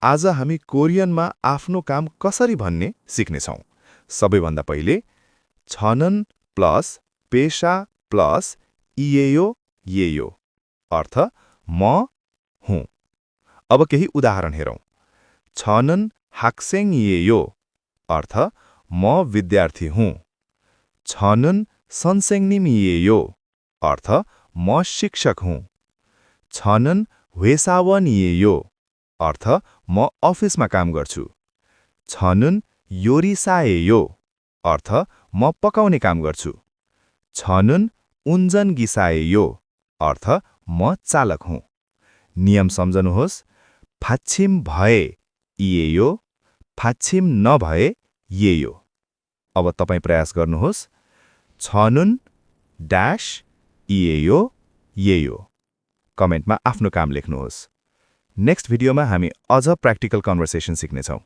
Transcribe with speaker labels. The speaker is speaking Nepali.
Speaker 1: आज हामी कोरियनमा आफ्नो काम कसरी भन्ने सिक्नेछौँ। सबैभन्दा पहिले छनन प्लस पेशा प्लस इएयो येयो अर्थ म हुँ। अब केही उदाहरण हेरौँ। छनन हाक्सेङ येयो अर्थ म विद्यार्थी हुँ। छनन सनसेङनिम येयो अर्थ म शिक्षक हुँ। छनन वेसावन येयो अर्थ म अफिसमा काम गर्छु। छनन योरिसाएयो अर्थ म पकाउने काम गर्छु। छनन उन्जन गिसाएयो अर्थ म चालक हुँ। नियम सम्झनुहोस्। फाच्छिम भए इएयो, फाच्छिम नभए येयो। अब तपाईँ प्रयास गर्नुहोस्। छनुन ड्याश इएयो येयो। कमेन्टमा आफ्नो काम लेख्नुहोस्। नेक्स्ट भिडियोमा हामी अझ प्र्याक्टिकल कन्भर्सेसन सिक्नेछौँ।